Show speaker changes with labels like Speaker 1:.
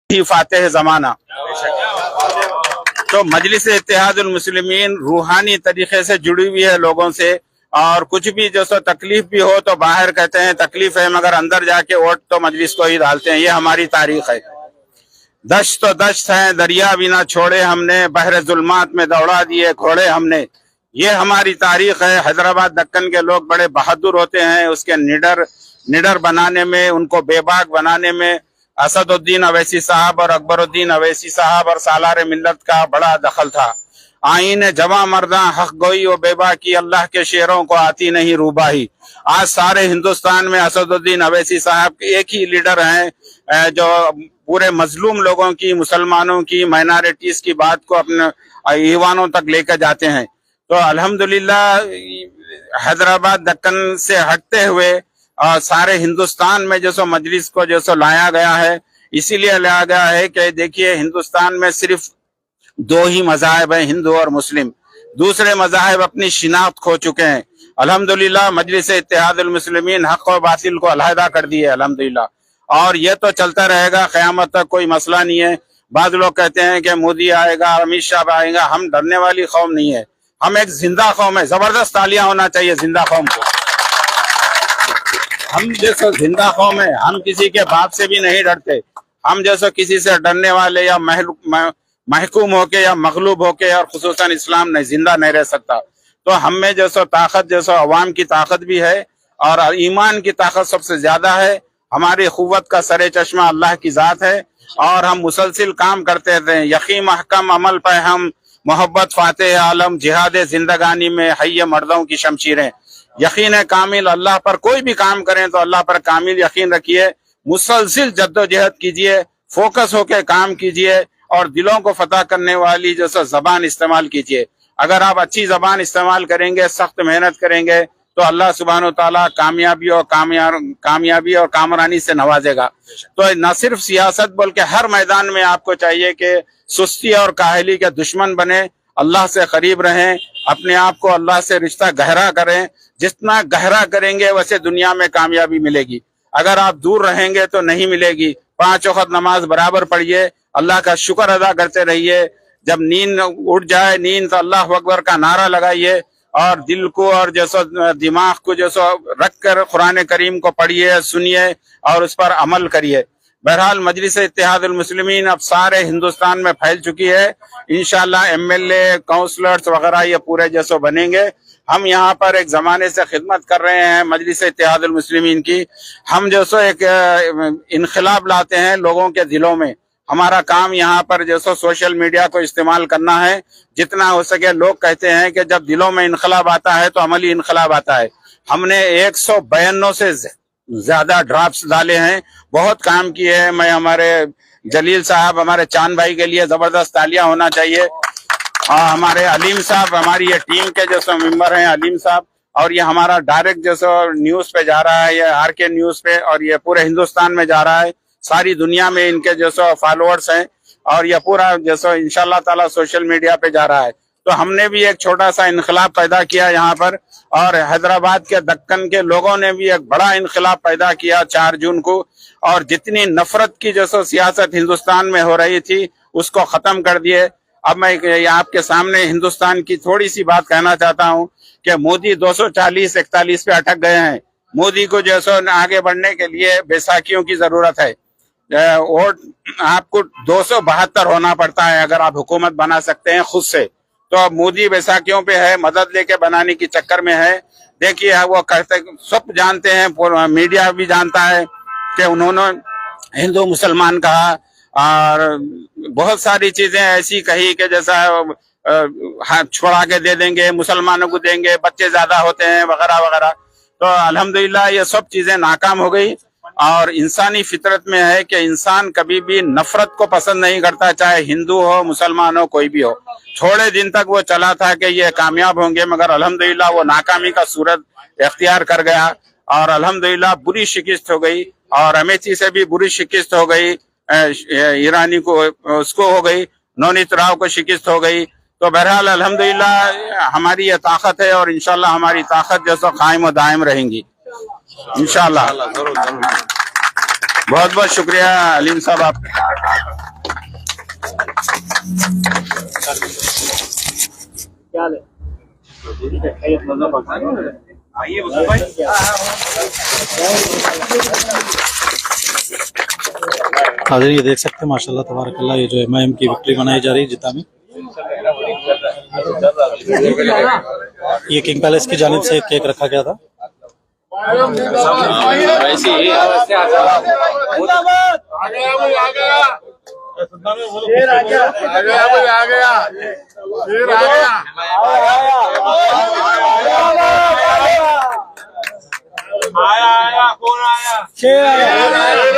Speaker 1: ही फातेह ज़माना। तो मजलिस इत्तेहादुल मुस्लिमीन रूहानी तरीके से जुड़ी हुई है लोगों से, और कुछ भी जो सो तकलीफ भी हो तो बाहर कहते हैं तकलीफ है, मगर अंदर जाके वोट तो मजलिस को ही डालते हैं। ये हमारी तारीख है। दश्त तो दश्त है, दरिया भी ना छोड़े हमने, बहरे जुल्मात में दौड़ा दिए घोड़े हमने। ये हमारी तारीख है। हैदराबाद दक्कन के लोग बड़े बहादुर होते हैं, उसके निडर बनाने में, उनको बेबाक बनाने में असदुद्दीन अवैसी साहब और अकबरुद्दीन अवैसी साहब और सालार मिल्लत का बड़ा दखल था। आईन जवा मर्दा हक गोई और बेबाकी, अल्लाह के शेरों को आती नहीं रूबाही। आज सारे हिंदुस्तान में असदुद्दीन अवैसी साहब एक ही लीडर हैं जो पूरे मजलूम लोगों की, मुसलमानों की, माइनॉरिटीज की बात को अपने ईवानों तक लेकर जाते हैं। तो अल्हम्दुलिल्लाह हैदराबाद दक्कन से हटते हुए सारे हिंदुस्तान में जो सो मजलिस को जो सो लाया गया है, इसीलिए लाया गया है कि देखिए हिंदुस्तान में सिर्फ दो ही मज़ाहिब हैं, हिंदू और मुस्लिम। दूसरे मज़ाहिब अपनी शिनाख्त खो चुके हैं। अल्हम्दुलिल्लाह मजलिस इत्तेहादुल मुस्लिमीन हक और बातिल को अलहदा कर दिए अल्हम्दुलिल्लाह, और ये तो चलता रहेगा क़यामत तक, कोई मसला नहीं है। बाद लोग कहते हैं कि मोदी आएगा, अमित शाह आएगा। हम डरने वाली कौम नहीं है, हम एक जिंदा कौम है। जबरदस्त तालियां होना चाहिए जिंदा कौम को। हम जैसे जिंदा कौम है, हम किसी के बाप से भी नहीं डरते। हम जैसे किसी से डरने वाले या महकूम होके या मगलूब होके, और खुसूसन इस्लाम नहीं जिंदा नहीं रह सकता। तो हम में जैसो ताकत, जैसो अवाम की ताकत भी है और ईमान की ताकत सबसे ज्यादा है। हमारी क़ुव्वत का सरे चश्मा अल्लाह की ज़ात है, और हम मुसलसिल काम करते रहते हैं। यकीन महकम अमल पे हम, मोहब्बत फातेह आलम, जिहाद जिंदगानी में हय्य मर्दों की शमशीरें। यकीन कामिल अल्लाह पर, कोई भी काम करें तो अल्लाह पर कामिल यकीन रखिए। मुसलसिल जद्दोजहद कीजिए, फोकस होकर काम कीजिए, और दिलों को फतह करने वाली जैसा जबान इस्तेमाल कीजिए। अगर आप अच्छी जबान इस्तेमाल करेंगे, सख्त मेहनत करेंगे, तो अल्लाह सुब्हान व तआला कामयाबी और कामरानी से नवाजेगा। तो न सिर्फ सियासत बल्कि हर मैदान में आपको चाहिए कि सुस्ती और काहली के दुश्मन बने, अल्लाह से करीब रहें, अपने आप को अल्लाह से रिश्ता गहरा करें। जितना गहरा करेंगे वैसे दुनिया में कामयाबी मिलेगी। अगर आप दूर रहेंगे तो नहीं मिलेगी। 5 वक्त नमाज बराबर पढ़िए, अल्लाह का शुक्र अदा करते रहिए। जब नींद उठ जाए, नींद तो अल्लाह अकबर का नारा लगाइए, और दिल को और जैसो दिमाग को जैसो रख कर कुरान करीम को पढ़िए, सुनिए और उस पर अमल करिए। बहरहाल मजलिस इत्तेहादुल मुस्लिमीन अब सारे हिंदुस्तान में फैल चुकी है। इंशाअल्लाह एमएलए, काउंसलर्स वगैरह ये पूरे जैसो बनेंगे। हम यहाँ पर एक जमाने से खिदमत कर रहे हैं मजलिस इत्तेहादुल मुस्लिमीन की। हम जैसो एक इनकलाब लाते हैं लोगों के दिलों में। हमारा काम यहाँ पर जैसो सोशल मीडिया को इस्तेमाल करना है जितना हो सके। लोग कहते हैं कि जब दिलों में इनकलाब आता है तो अमली इनकलाब आता है। हमने 152 से ज्यादा ड्राफ्ट्स डाले हैं, बहुत काम किए हैं। मैं हमारे जलील साहब, हमारे चांद भाई के लिए जबरदस्त तालियां होना चाहिए, और हमारे अलीम साहब, हमारी ये टीम के जो मेंबर हैं अलीम साहब, और ये हमारा डायरेक्ट जैसो न्यूज पे जा रहा है, ये RK न्यूज पे, और ये पूरे हिंदुस्तान में जा रहा है। सारी दुनिया में इनके जैसो फॉलोअर्स हैं, और ये पूरा जैसो इंशाल्लाह ताला सोशल मीडिया पे जा रहा है। तो हमने भी एक छोटा सा इनकलाब पैदा किया यहाँ पर, और हैदराबाद के दक्कन के लोगों ने भी एक बड़ा इनकलाब पैदा किया 4 जून को। और जितनी नफरत की जैसो सियासत हिंदुस्तान में हो रही थी उसको खत्म कर दिए। अब मैं आपके सामने हिंदुस्तान की थोड़ी सी बात कहना चाहता हूँ कि मोदी 240-41 पे अटक गए हैं। मोदी को जैसो आगे बढ़ने के लिए बैसाखियों की जरूरत है। वोट आपको 272 होना पड़ता है अगर आप हुकूमत बना सकते हैं खुद से। तो अब मोदी बैसाखियों पे है, मदद लेके बनाने की चक्कर में है। देखिए वो कहते, सब जानते हैं, मीडिया भी जानता है कि उन्होंने हिंदू मुसलमान कहा, और बहुत सारी चीजें ऐसी कही कि जैसा छोड़ा के दे देंगे, मुसलमानों को देंगे, बच्चे ज्यादा होते हैं वगैरह वगैरह। तो अल्हम्दुलिल्लाह ये सब चीजें नाकाम हो गई। और इंसानी फितरत में है कि इंसान कभी भी नफरत को पसंद नहीं करता, चाहे हिंदू हो, मुसलमान हो, कोई भी हो। थोड़े दिन तक वो चला था कि ये कामयाब होंगे, मगर अल्हम्दुलिल्लाह वो नाकामी का सूरत इख्तियार कर गया, और अल्हम्दुलिल्लाह बुरी शिकस्त हो गई। और अमेठी से भी बुरी शिकस्त हो गई, ईरानी को उसको हो गई, नवनीत राव को शिकस्त हो गई। तो बहरहाल अल्हम्दुलिल्लाह हमारी ये ताकत है, और इंशाल्लाह हमारी ताकत जैसा कायम और दायम रहेंगी इंशाल्लाह। बहुत बहुत शुक्रिया अलीम साहब आप।
Speaker 2: حاضرین یہ دیکھ سکتے ہیں ماشاءاللہ تبارک اللہ، یہ جو MIM کی وکٹری منائی جا رہی ہے جدہ میں. یہ کنگ پیلس کی جانب سے ایک کیک رکھا گیا تھا.
Speaker 3: شیر آیا